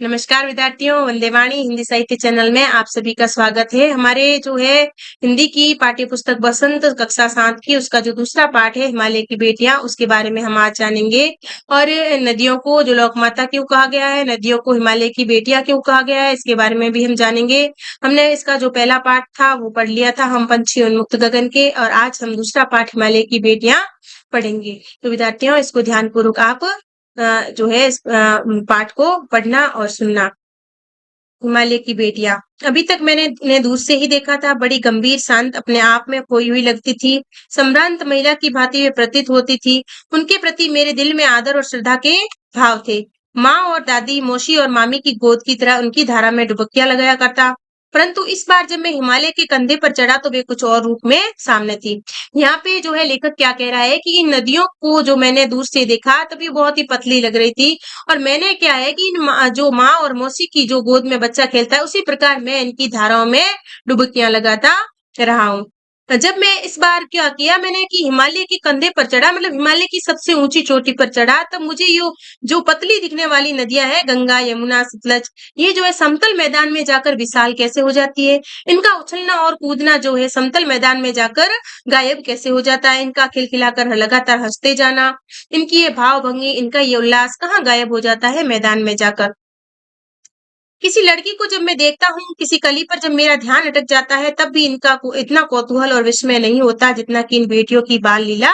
नमस्कार विद्यार्थियों, वंदे वाणी हिंदी साहित्य चैनल में आप सभी का स्वागत है। हमारे जो है हिंदी की पाठ्य पुस्तक बसंत कक्षा 7 की उसका जो दूसरा पाठ है हिमालय की बेटियां, उसके बारे में हम आज जानेंगे। और नदियों को जो लोक माता क्यों कहा गया है, नदियों को हिमालय की बेटियां क्यों कहा गया है, इसके बारे में भी हम जानेंगे। हमने इसका जो पहला पाठ था वो पढ़ लिया था, हम पंछी उन्मुक्त गगन के, और आज हम दूसरा पाठ हिमालय की बेटियां पढ़ेंगे। तो विद्यार्थियों, इसको ध्यानपूर्वक आप जो है इस पाठ को पढ़ना और सुनना। हिमालय की बेटियां। अभी तक मैंने इन्हें दूर से ही देखा था, बड़ी गंभीर, शांत, अपने आप में खोई हुई लगती थी। सम्भ्रांत महिला की भांति वे प्रतीत होती थी। उनके प्रति मेरे दिल में आदर और श्रद्धा के भाव थे। माँ और दादी, मौसी और मामी की गोद की तरह उनकी धारा में डुबकियां लगाया करता। परंतु इस बार जब मैं हिमालय के कंधे पर चढ़ा तो वे कुछ और रूप में सामने थी। यहाँ पे जो है लेखक क्या कह रहा है कि इन नदियों को जो मैंने दूर से देखा तब ये बहुत ही पतली लग रही थी, और मैंने क्या है कि जो माँ और मौसी की जो गोद में बच्चा खेलता है उसी प्रकार मैं इनकी धाराओं में डुबकियां लगाता रहा हूँ। जब मैं इस बार क्या किया मैंने कि हिमालय के कंधे पर चढ़ा, मतलब हिमालय की सबसे ऊंची चोटी पर चढ़ा, तब मुझे यो जो पतली दिखने वाली नदियां है, गंगा, यमुना, सतलज, ये जो है समतल मैदान में जाकर विशाल कैसे हो जाती है। इनका उछलना और कूदना जो है समतल मैदान में जाकर गायब कैसे हो जाता है। इनका खिलखिलाकर लगातार हंसते जाना, इनकी ये भाव भंगी, इनका ये उल्लास कहाँ गायब हो जाता है मैदान में जाकर। किसी लड़की को जब मैं देखता हूँ, किसी कली पर जब मेरा ध्यान अटक जाता है, तब भी इनका इतना कौतूहल और विस्मय नहीं होता जितना कि इन बेटियों की बाल लीला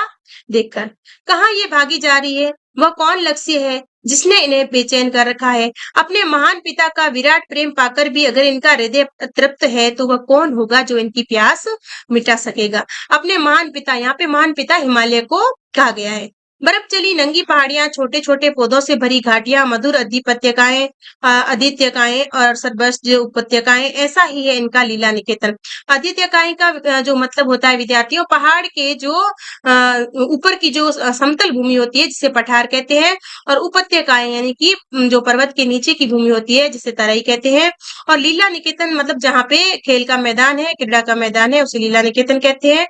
देखकर। कहाँ ये भागी जा रही है, वह कौन लक्ष्य है जिसने इन्हें बेचैन कर रखा है। अपने महान पिता का विराट प्रेम पाकर भी अगर इनका हृदय तृप्त है तो वह कौन होगा जो इनकी प्यास मिटा सकेगा। अपने महान पिता, यहाँ पे महान पिता हिमालय को कहा गया है। बर्फ चली नंगी पहाड़ियां, छोटे छोटे पौधों से भरी घाटियां, मधुर अधिपत्यकाएं, आदित्यकाएं और सर्वश्रेष्ठ जो उपत्यकाएं, ऐसा ही है इनका लीला निकेतन। आदित्यकाएं का जो मतलब होता है विद्यार्थियों, पहाड़ के जो ऊपर की जो समतल भूमि होती है जिसे पठार कहते हैं, और उपत्यकाएं यानी कि जो पर्वत के नीचे की भूमि होती है जिसे तराई कहते हैं। और लीला निकेतन मतलब जहाँ पे खेल का मैदान है, क्रीड़ा का मैदान है, उसे लीला निकेतन कहते हैं।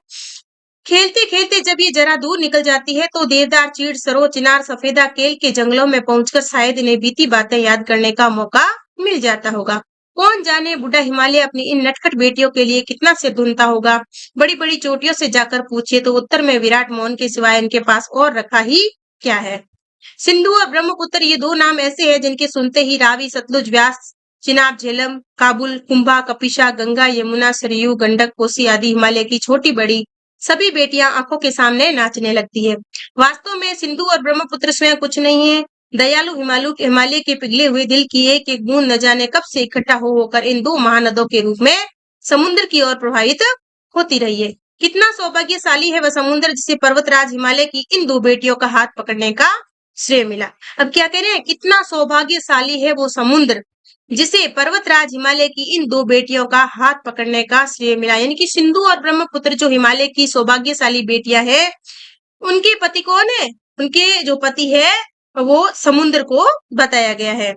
खेलते खेलते जब ये जरा दूर निकल जाती है तो देवदार, चीड़, सरो, चिनार, सफेदा, केल के जंगलों में पहुंचकर शायद इन्हें बीती बातें याद करने का मौका मिल जाता होगा। कौन जाने बुढ़ा हिमालय अपनी इन नटखट बेटियों के लिए कितना से ढूंढता होगा। बड़ी बड़ी चोटियों से जाकर पूछिए तो उत्तर में विराट मोहन के सिवाय इनके पास और रखा ही क्या है। सिंधु और ब्रह्मपुत्र, ये दो नाम ऐसे हैं जिनके सुनते ही रावी, सतलुज, व्यास, चिनाब, झेलम, काबुल, कुंभा, कपिशा, गंगा, यमुना, सरयू, गंडक, कोसी आदि हिमालय की छोटी बड़ी सभी बेटियां आंखों के सामने नाचने लगती है। वास्तव में सिंधु और ब्रह्मपुत्र स्वयं कुछ नहीं है। दयालु हिमालय के पिघले हुए दिल की एक एक बूंद न जाने कब से इकट्ठा हो होकर इन दो महानदों के रूप में समुद्र की ओर प्रवाहित होती रही है। कितना सौभाग्यशाली है वह समुद्र जिसे पर्वतराज हिमालय की इन दो बेटियों का हाथ पकड़ने का श्रेय मिला। अब क्या कह रहे हैं, कितना सौभाग्यशाली है वो समुद्र जिसे पर्वतराज हिमालय की इन दो बेटियों का हाथ पकड़ने का श्रेय मिला। यानी कि सिंधु और ब्रह्मपुत्र जो हिमालय की सौभाग्यशाली बेटियां हैं, उनके पति कौन है, उनके जो पति है वो समुद्र को बताया गया है।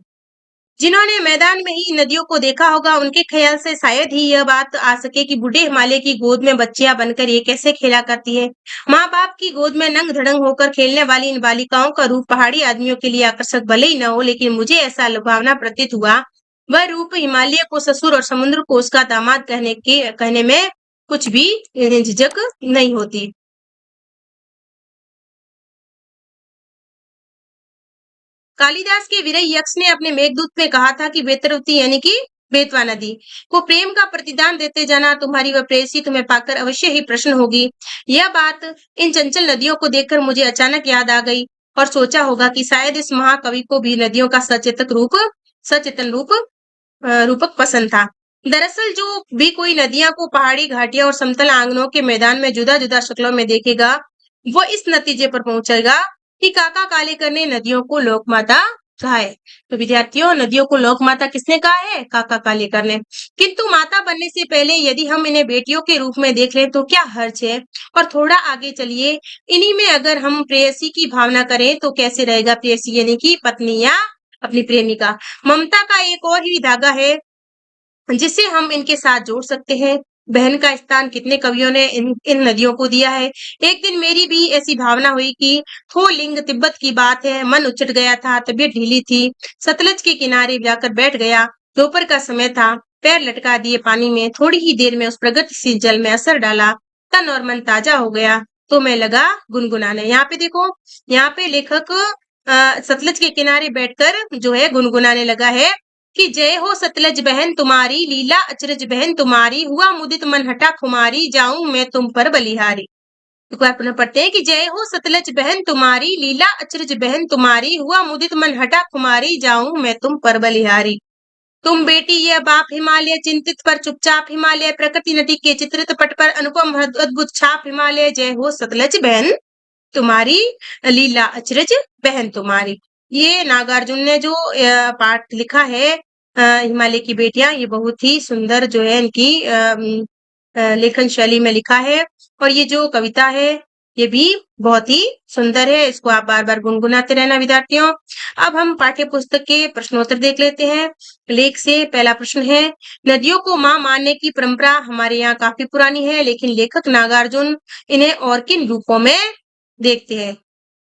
जिन्होंने मैदान में ही नदियों को देखा होगा, उनके ख्याल से शायद ही यह बात आ सके कि बूढ़े हिमालय की गोद में बच्चियां बनकर ये कैसे खेला करती है। माँ बाप की गोद में नंग धड़ंग होकर खेलने वाली इन बालिकाओं का रूप पहाड़ी आदमियों के लिए आकर्षक भले ही न हो, लेकिन मुझे ऐसा लुभावना प्रतीत हुआ। वह रूप हिमालय को ससुर और समुद्र को उसका दामाद कहने में कुछ भी झिझक नहीं होती। कालिदास के विरह यक्ष ने अपने मेघदूत में कहा था कि बेतरवती यानी कि बेतवा नदी को प्रेम का प्रतिदान देते जाना, तुम्हारी वह प्रेयसी तुम्हें पाकर अवश्य ही प्रश्न होगी। यह बात इन चंचल नदियों को देखकर मुझे अचानक याद आ गई, और सोचा होगा कि शायद इस महाकवि को भी नदियों का सचेतन रूपक पसंद था। दरअसल जो भी कोई नदियां को पहाड़ी घाटियां और समतल आंगनों के मैदान में जुदा जुदा शक्लों में देखेगा, वो इस नतीजे पर पहुंचेगा कि काका कालेकर ने नदियों को लोकमाता कहा है। तो विद्यार्थियों, नदियों को लोकमाता किसने कहा है, काका कालेकर ने। किंतु माता बनने से पहले यदि हम इन्हें बेटियों के रूप में देख लें तो क्या हर्ज है। और थोड़ा आगे चलिए, इन्हीं में अगर हम प्रेयसी की भावना करें तो कैसे रहेगा। प्रेयसी यानी कि पत्नी या अपनी प्रेमिका। ममता का एक और ही धागा है जिसे हम इनके साथ जोड़ सकते हैं। बहन का स्थान कितने कवियों ने इन नदियों को दिया है। एक दिन मेरी भी ऐसी भावना हुई कि हो लिंग तिब्बत की बात है, मन उचट गया था, तबीयत ढीली थी, सतलज के किनारे जाकर बैठ गया। दोपहर का समय था, पैर लटका दिए पानी में, थोड़ी ही देर में उस प्रगतिशील जल में असर डाला, तन और मन ताजा हो गया, तो मैं लगा गुनगुनाने। यहाँ पे देखो, यहाँ पे लेखक सतलज के किनारे बैठकर जो है गुनगुनाने लगा है कि जय हो सतलज बहन तुम्हारी, लीला अचरज बहन तुम्हारी, हुआ मुदित मन हटा खुमारी, जाऊं मैं तुम पर बलिहारी। एक बार पुनः पढ़ते हैं कि जय हो सतलज बहन तुम्हारी, लीला अचरज बहन तुम्हारी, हुआ मुदित मन हटा खुमारी, जाऊं मैं तुम पर बलिहारी। तुम बेटी ये बाप हिमालय, चिंतित पर चुपचाप हिमालय, प्रकृति नदी के चित्रित पट पर अनुपम अद्भुत छाप हिमालय, जय हो सतलज बहन तुम्हारी, लीला अचरज बहन तुम्हारी। ये नागार्जुन ने जो पाठ लिखा है हिमालय की बेटियां, ये बहुत ही सुंदर जो है इनकी लेखन शैली में लिखा है। और ये जो कविता है ये भी बहुत ही सुंदर है, इसको आप बार बार गुनगुनाते रहना विद्यार्थियों। अब हम पाठ्य पुस्तक के प्रश्नोत्तर देख लेते हैं। लेख से पहला प्रश्न है, नदियों को मां मानने की परंपरा हमारे यहाँ काफी पुरानी है, लेकिन लेखक नागार्जुन इन्हें और किन रूपों में देखते हैं।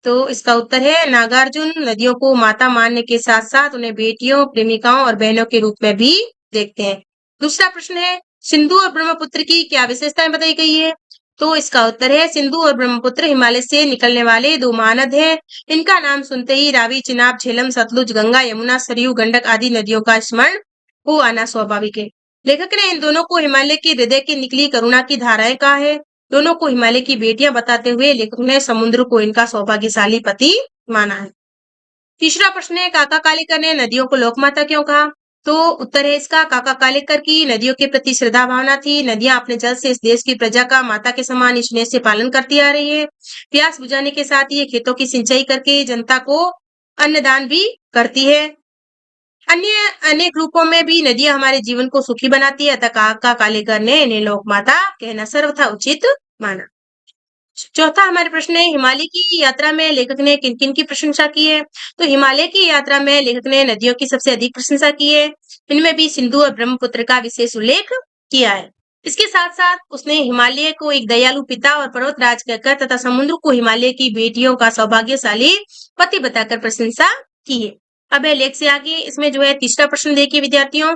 तो इसका उत्तर है, नागार्जुन नदियों को माता मानने के साथ साथ उन्हें बेटियों, प्रेमिकाओं और बहनों के रूप में भी देखते हैं। दूसरा प्रश्न है, सिंधु और ब्रह्मपुत्र की क्या विशेषताएं बताई गई है। तो इसका उत्तर है, सिंधु और ब्रह्मपुत्र हिमालय से निकलने वाले दो महानद हैं। इनका नाम सुनते ही रावी, चिनाब, झेलम, सतलुज, गंगा, यमुना, सरयू, गंडक आदि नदियों का स्मरण हो आना स्वाभाविक है। लेखक ने इन दोनों को हिमालय के हृदय की निकली करुणा की धाराएं कहा है। दोनों को हिमालय की बेटियां बताते हुए लेखक ने समुद्र को इनका सौभाग्यशाली पति माना है। तीसरा प्रश्न है, काका कालेकर ने नदियों को लोकमाता क्यों कहा। तो उत्तर है इसका, काका कालेकर की नदियों के प्रति श्रद्धा भावना थी। नदियां अपने जल से इस देश की प्रजा का माता के समान स्नेह से पालन करती आ रही है। प्यास बुझाने के साथ ही ये खेतों की सिंचाई करके जनता को अन्नदान भी करती है। अन्य अनेक रूपों में भी नदियां हमारे जीवन को सुखी बनाती है, अतः काका कालेकर ने इन्हें लोकमाता कहना सर्वथा उचित माना। चौथा हमारे प्रश्न है, हिमालय की यात्रा में लेखक ने किन किन की प्रशंसा की है। तो हिमालय की यात्रा में लेखक ने नदियों की सबसे अधिक प्रशंसा की है। इनमें भी सिंधु और ब्रह्मपुत्र का विशेष उल्लेख किया है। इसके साथ साथ उसने हिमालय को एक दयालु पिता और पर्वतराज कहकर तथा समुद्र को हिमालय की बेटियों का सौभाग्यशाली पति बताकर प्रशंसा की है। अब है लेख से आगे, इसमें जो है तीसरा प्रश्न देखिए विद्यार्थियों,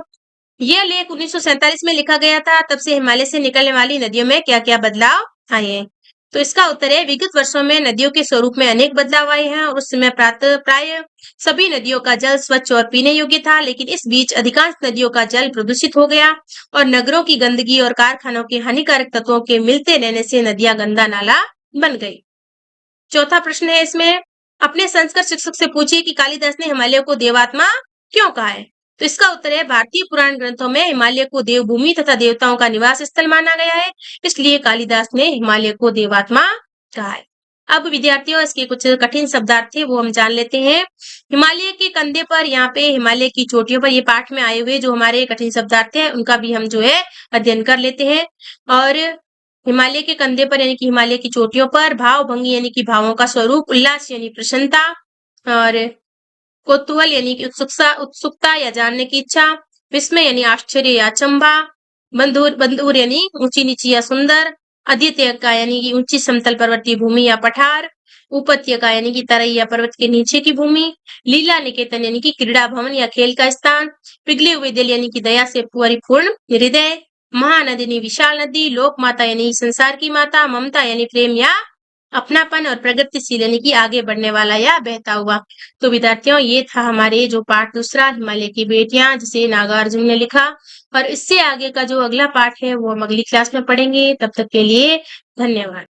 यह लेख 1947 में लिखा गया था, तब से हिमालय से निकलने वाली नदियों में क्या क्या बदलाव आए हैं। तो इसका उत्तर है, विगत वर्षों में नदियों के स्वरूप में अनेक बदलाव आए हैं और उस समय प्राय सभी नदियों का जल स्वच्छ और पीने योग्य था, लेकिन इस बीच अधिकांश नदियों का जल प्रदूषित हो गया और नगरों की गंदगी और कारखानों के हानिकारक तत्वों के मिलते रहने से नदियां गंदा नाला बन गई। चौथा प्रश्न है इसमें, अपने संस्कृत शिक्षक से पूछिए कि कालिदास ने हिमालय को देवात्मा क्यों कहा है। तो इसका उत्तर है, भारतीय पुराण ग्रंथों में हिमालय को देवभूमि तथा देवताओं का निवास स्थल माना गया है, इसलिए कालिदास ने हिमालय को देवात्मा कहा है। अब विद्यार्थियों, इसके कुछ कठिन शब्दार्थ थे वो हम जान लेते हैं। हिमालय के कंधे पर, यहाँ पे हिमालय की चोटियों पर, ये पाठ में आए हुए जो हमारे कठिन शब्दार्थ हैं उनका भी हम जो है अध्ययन कर लेते हैं। और हिमालय के कंधे पर यानी कि हिमालय की चोटियों पर, भाव भंगी यानी कि भावों का स्वरूप, उल्लास यानी प्रसन्नता, और कौतूहल यानी कि उत्सुकता या जानने की इच्छा, विस्मय यानी आश्चर्य या अचंभा, बंधुर बंधुर यानी ऊंची नीची या सुंदर, अद्वितीय का यानी कि ऊंची समतल पर्वतीय भूमि या पठार, उपत्य का यानी कि तराई या पर्वत के नीचे की भूमि, लीला निकेतन यानी कि क्रीड़ा भवन या खेल का स्थान, पिघले हुए दिल यानी कि दया से परिपूर्ण हृदय, महानदी यानी विशाल नदी, लोक माता यानी संसार की माता, ममता यानी प्रेम या अपनापन, और प्रगतिशील यानी कि आगे बढ़ने वाला या बहता हुआ। तो विद्यार्थियों, ये था हमारे जो पाठ दूसरा हिमालय की बेटियां, जिसे नागार्जुन ने लिखा। और इससे आगे का जो अगला पाठ है वो हम अगली क्लास में पढ़ेंगे। तब तक के लिए धन्यवाद।